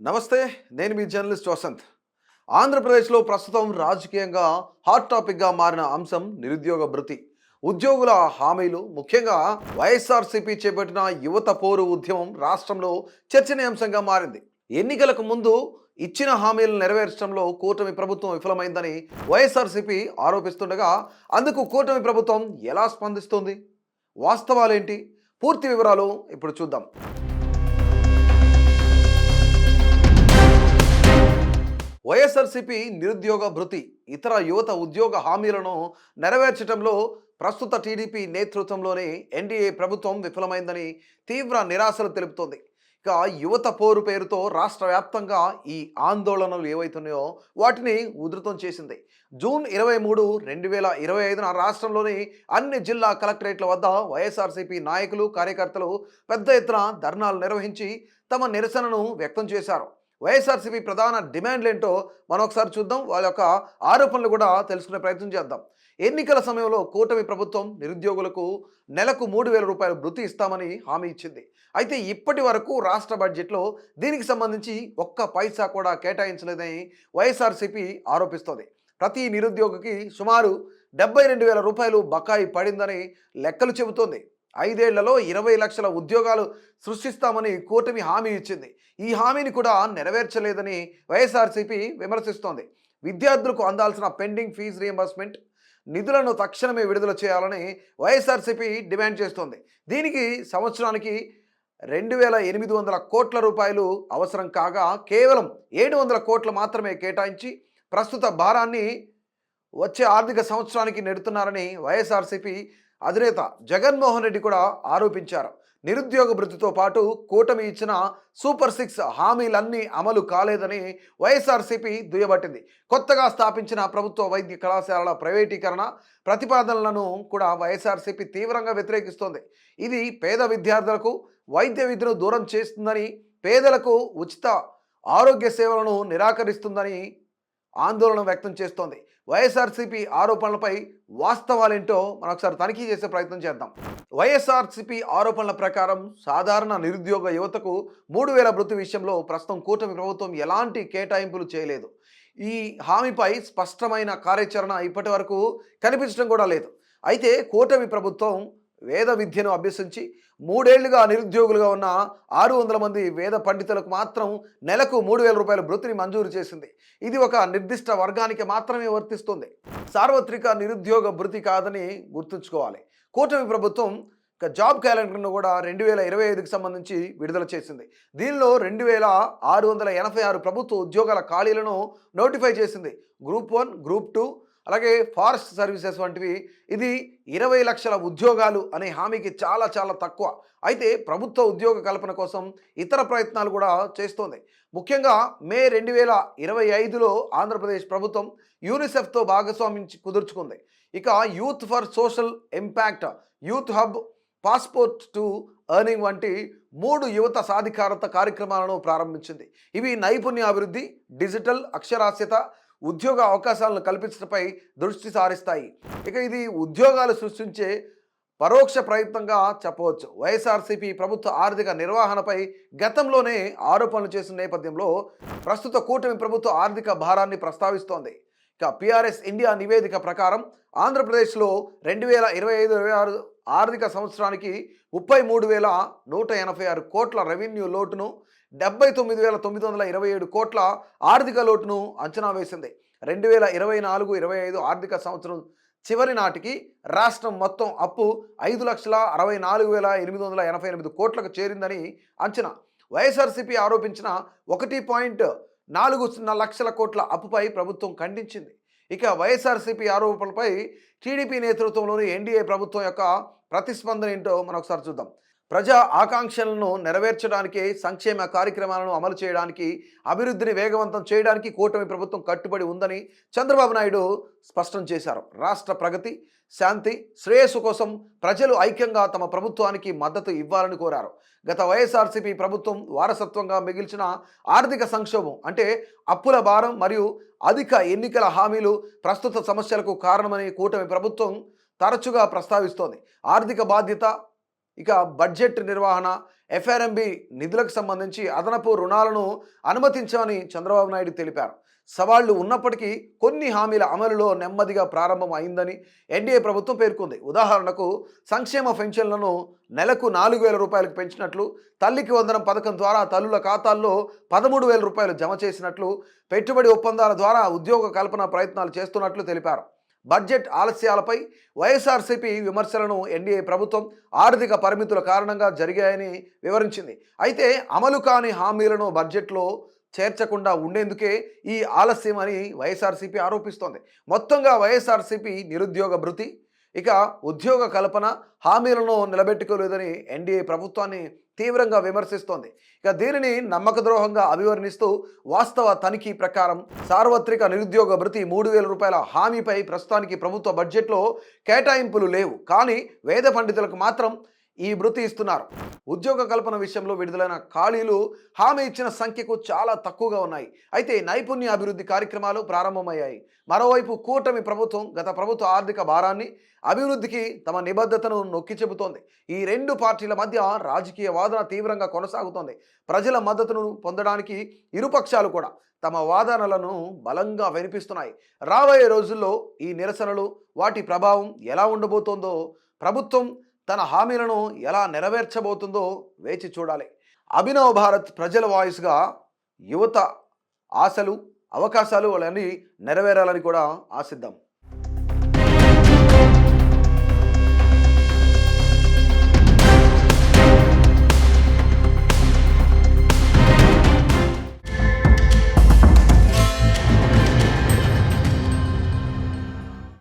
నమస్తే. నేను మీ జర్నలిస్ట్ వసంత్. ఆంధ్రప్రదేశ్లో ప్రస్తుతం రాజకీయంగా హాట్ టాపిక్గా మారిన అంశం నిరుద్యోగ భృతి. ఉద్యోగుల హామీలు, ముఖ్యంగా వైఎస్ఆర్సీపీ చేపట్టిన యువత పోరు ఉద్యమం రాష్ట్రంలో చర్చనీయాంశంగా మారింది. ఎన్నికలకు ముందు ఇచ్చిన హామీలను నెరవేర్చడంలో కూటమి ప్రభుత్వం విఫలమైందని వైఎస్ఆర్సీపీ ఆరోపిస్తుండగా, అందుకు కూటమి ప్రభుత్వం ఎలా స్పందిస్తుంది? వాస్తవాలేంటి? పూర్తి వివరాలు ఇప్పుడు చూద్దాం. వైఎస్ఆర్సీపీ నిరుద్యోగ భృతి, ఇతర యువత ఉద్యోగ హామీలను నెరవేర్చడంలో ప్రస్తుత టీడీపీ నేతృత్వంలోని ఎన్డీఏ ప్రభుత్వం విఫలమైందని తీవ్ర నిరాశలు తెలుపుతోంది. ఇక యువత పోరు పేరుతో రాష్ట్ర వ్యాప్తంగా ఈ ఆందోళనలు ఏవైతున్నాయో వాటిని ఉధృతం చేసింది. జూన్ 23, 2025న రాష్ట్రంలోని అన్ని జిల్లా కలెక్టరేట్ల వద్ద వైఎస్ఆర్సీపీ నాయకులు, కార్యకర్తలు పెద్ద ఎత్తున ధర్నాలు నిర్వహించి తమ నిరసనను వ్యక్తం చేశారు. వైఎస్ఆర్సీపీ ప్రధాన డిమాండ్లు ఏంటో మనం ఒకసారి చూద్దాం. వాళ్ళ యొక్క ఆరోపణలు కూడా తెలుసుకునే ప్రయత్నం చేద్దాం. ఎన్నికల సమయంలో కూటమి ప్రభుత్వం నిరుద్యోగులకు నెలకు 3,000 రూపాయలు భృతి ఇస్తామని హామీ ఇచ్చింది. అయితే ఇప్పటి వరకు రాష్ట్ర బడ్జెట్లో దీనికి సంబంధించి ఒక్క పైసా కూడా కేటాయించలేదని వైఎస్ఆర్సీపీ ఆరోపిస్తోంది. ప్రతి నిరుద్యోగికి సుమారు 72,000 రూపాయలు బకాయి పడిందని లెక్కలు చెబుతోంది. 5 ఏళ్లలో 20 లక్షల ఉద్యోగాలు సృష్టిస్తామని కూటమి హామీ ఇచ్చింది. ఈ హామీని కూడా నెరవేర్చలేదని వైఎస్ఆర్సీపీ విమర్శిస్తోంది. విద్యార్థులకు అందాల్సిన పెండింగ్ ఫీజు రీయింబర్స్మెంట్ నిధులను తక్షణమే విడుదల చేయాలని వైఎస్ఆర్సీపీ డిమాండ్ చేస్తోంది. దీనికి సంవత్సరానికి 2,800 కోట్ల రూపాయలు అవసరం కాగా, కేవలం 700 కోట్లు మాత్రమే కేటాయించి ప్రస్తుత భారాన్ని వచ్చే ఆర్థిక సంవత్సరానికి నెడుతున్నారని వైఎస్ఆర్సీపీ అధినేత జగన్మోహన్ రెడ్డి కూడా ఆరోపించారు. నిరుద్యోగ భృతితో పాటు కూటమి ఇచ్చిన సూపర్ 6 హామీలన్నీ అమలు కాలేదని వైఎస్ఆర్సీపీ దుయ్యబట్టింది. కొత్తగా స్థాపించిన ప్రభుత్వ వైద్య కళాశాలల ప్రైవేటీకరణ ప్రతిపాదనలను కూడా వైఎస్ఆర్సీపీ తీవ్రంగా వ్యతిరేకిస్తోంది. ఇది పేద విద్యార్థులకు వైద్య విద్యను దూరం చేస్తుందని, పేదలకు ఉచిత ఆరోగ్య సేవలను నిరాకరిస్తుందని ఆందోళన వ్యక్తం చేస్తోంది. వైఎస్ఆర్సీపీ ఆరోపణలపై వాస్తవాలేంటో మనం ఒకసారి తనిఖీ చేసే ప్రయత్నం చేద్దాం. వైఎస్ఆర్సీపీ ఆరోపణల ప్రకారం సాధారణ నిరుద్యోగ యువతకు 3,000 భృతి విషయంలో ప్రస్తుతం కూటమి ప్రభుత్వం ఎలాంటి కేటాయింపులు చేయలేదు. ఈ హామీపై స్పష్టమైన కార్యాచరణ ఇప్పటి వరకు కనిపించడం కూడా లేదు. అయితే కూటమి ప్రభుత్వం వేద విద్యను అభ్యసించి 3 ఏళ్లుగా నిరుద్యోగులుగా ఉన్న 600 మంది వేద పండితులకు మాత్రం నెలకు 3,000 రూపాయల భృతిని మంజూరు చేసింది. ఇది ఒక నిర్దిష్ట వర్గానికి మాత్రమే వర్తిస్తుంది. సార్వత్రిక నిరుద్యోగ భృతి కాదని గుర్తుంచుకోవాలి. కూటమి ప్రభుత్వం జాబ్ క్యాలెండర్ను కూడా 2025కి సంబంధించి విడుదల చేసింది. దీనిలో 2,686 ప్రభుత్వ ఉద్యోగాల ఖాళీలను నోటిఫై చేసింది. గ్రూప్ 1, గ్రూప్ 2, అలాగే ఫారెస్ట్ సర్వీసెస్ వంటివి. ఇది 20 లక్షల ఉద్యోగాలు అనే హామీకి చాలా చాలా తక్కువ. అయితే ప్రభుత్వ ఉద్యోగ కల్పన కోసం ఇతర ప్రయత్నాలు కూడా చేస్తోంది. ముఖ్యంగా మే 2025లో ఆంధ్రప్రదేశ్ ప్రభుత్వం యూనిసెఫ్తో భాగస్వామ్యం కుదుర్చుకుంది. ఇక youth for social impact, youth hub, passport to earning వంటి 3 యువత సాధికారత కార్యక్రమాలను ప్రారంభించింది. ఇవి నైపుణ్యాభివృద్ధి, డిజిటల్ అక్షరాస్యత, ఉద్యోగ అవకాశాలను కల్పించడంపై దృష్టి సారిస్తాయి. ఇక ఇది ఉద్యోగాలు సృష్టించే పరోక్ష ప్రయత్నంగా చెప్పవచ్చు. వైఎస్ఆర్సీపీ ప్రభుత్వ ఆర్థిక నిర్వహణపై గతంలోనే ఆరోపణలు చేసిన నేపథ్యంలో ప్రస్తుత కూటమి ప్రభుత్వ ఆర్థిక భారాన్ని ప్రస్తావిస్తోంది. ఇక పిఆర్ఎస్ ఇండియా నివేదిక ప్రకారం ఆంధ్రప్రదేశ్లో 2025-26 ఆర్థిక సంవత్సరానికి 33,186 కోట్ల రెవెన్యూ లోటును, 79,927 కోట్ల ఆర్థిక లోటును అంచనా వేసింది. 2024-25 ఆర్థిక సంవత్సరం చివరి నాటికి రాష్ట్రం మొత్తం అప్పు 5,64,888 కోట్లకు చేరిందని అంచనా. వైఎస్ఆర్సీపీ ఆరోపించిన 1.40 లక్షల కోట్ల అప్పుపై ప్రభుత్వం ఖండించింది. ఇక వైఎస్ఆర్సీపీ ఆరోపణలపై టీడీపీ నేతృత్వంలోని ఎన్డీఏ ప్రభుత్వం యొక్క ప్రతిస్పందన ఏంటో మనం ఒకసారి చూద్దాం. ప్రజా ఆకాంక్షలను నెరవేర్చడానికి, సంక్షేమ కార్యక్రమాలను అమలు చేయడానికి, అభివృద్ధిని వేగవంతం చేయడానికి కూటమి ప్రభుత్వం కట్టుబడి ఉందని చంద్రబాబు నాయుడు స్పష్టం చేశారు. రాష్ట్ర ప్రగతి, శాంతి, శ్రేయస్సు కోసం ప్రజలు ఐక్యంగా తమ ప్రభుత్వానికి మద్దతు ఇవ్వాలని కోరారు. గత వైఎస్ఆర్సీపీ ప్రభుత్వం వారసత్వంగా మిగిల్చిన ఆర్థిక సంక్షోభం, అంటే అప్పుల భారం మరియు అధిక ఎన్నికల హామీలు ప్రస్తుత సమస్యలకు కారణమని కూటమి ప్రభుత్వం తరచుగా ప్రస్తావిస్తోంది. ఆర్థిక బాధ్యత, ఇక బడ్జెట్ నిర్వహణ, ఎఫ్ఆర్ఎంబి నిధులకు సంబంధించి అదనపు రుణాలను అనుమతించామని చంద్రబాబు నాయుడు తెలిపారు. సవాళ్లు ఉన్నప్పటికీ కొన్ని హామీల అమలులో నెమ్మదిగా ప్రారంభం అయిందని ఎన్డీఏ ప్రభుత్వం పేర్కొంది. ఉదాహరణకు సంక్షేమ పెన్షన్లను నెలకు 4,000 రూపాయలకు పెంచినట్లు, తల్లికి వందనం పథకం ద్వారా తల్లుల ఖాతాల్లో 13,000 రూపాయలు జమ చేసినట్లు, పెట్టుబడి ఒప్పందాల ద్వారా ఉద్యోగ కల్పన ప్రయత్నాలు చేస్తున్నట్లు తెలిపారు. బడ్జెట్ ఆలస్యాలపై వైఎస్ఆర్సీపీ విమర్శలను ఎన్డీఏ ప్రభుత్వం ఆర్థిక పరిమితుల కారణంగా జరిగాయని వివరించింది. అయితే అమలు కాని హామీలను బడ్జెట్లో చేర్చకుండా ఉండేందుకే ఈ ఆలస్యం అని వైఎస్ఆర్సీపీ ఆరోపిస్తోంది. మొత్తంగా వైఎస్ఆర్సీపీ నిరుద్యోగ భృతి, ఇక ఉద్యోగ కల్పన హామీలను నిలబెట్టుకోలేదని ఎన్డీఏ ప్రభుత్వాన్ని తీవ్రంగా విమర్శిస్తోంది. ఇక దీనిని నమ్మక ద్రోహంగా అభివర్ణిస్తూ వాస్తవ తనిఖీ ప్రకారం సార్వత్రిక నిరుద్యోగ భృతి 3,000 రూపాయల హామీపై ప్రస్తుతానికి ప్రభుత్వ బడ్జెట్లో కేటాయింపులు లేవు. కానీ వేద పండితులకు మాత్రం ఈ భృతి ఇస్తున్నారు. ఉద్యోగ కల్పన విషయంలో విడుదలైన ఖాళీలు హామీ ఇచ్చిన సంఖ్యకు చాలా తక్కువగా ఉన్నాయి. అయితే నైపుణ్య అభివృద్ధి కార్యక్రమాలు ప్రారంభమయ్యాయి. మరోవైపు కూటమి ప్రభుత్వం గత ప్రభుత్వ ఆర్థిక భారాన్ని, అభివృద్ధికి తమ నిబద్ధతను నొక్కి చెబుతోంది. ఈ రెండు పార్టీల మధ్య రాజకీయ వాదన తీవ్రంగా కొనసాగుతోంది. ప్రజల మద్దతును పొందడానికి ఇరుపక్షాలు కూడా తమ వాదనలను బలంగా వినిపిస్తున్నాయి. రాబోయే రోజుల్లో ఈ నిరసనలు, వాటి ప్రభావం ఎలా ఉండబోతోందో, ప్రభుత్వం తన హామీలను ఎలా నెరవేర్చబోతుందో వేచి చూడాలి. అభినవ్ భారత్ ప్రజల వాయిస్గా యువత ఆశలు, అవకాశాలు వాళ్ళని నెరవేరాలని కూడా ఆశిద్దాం.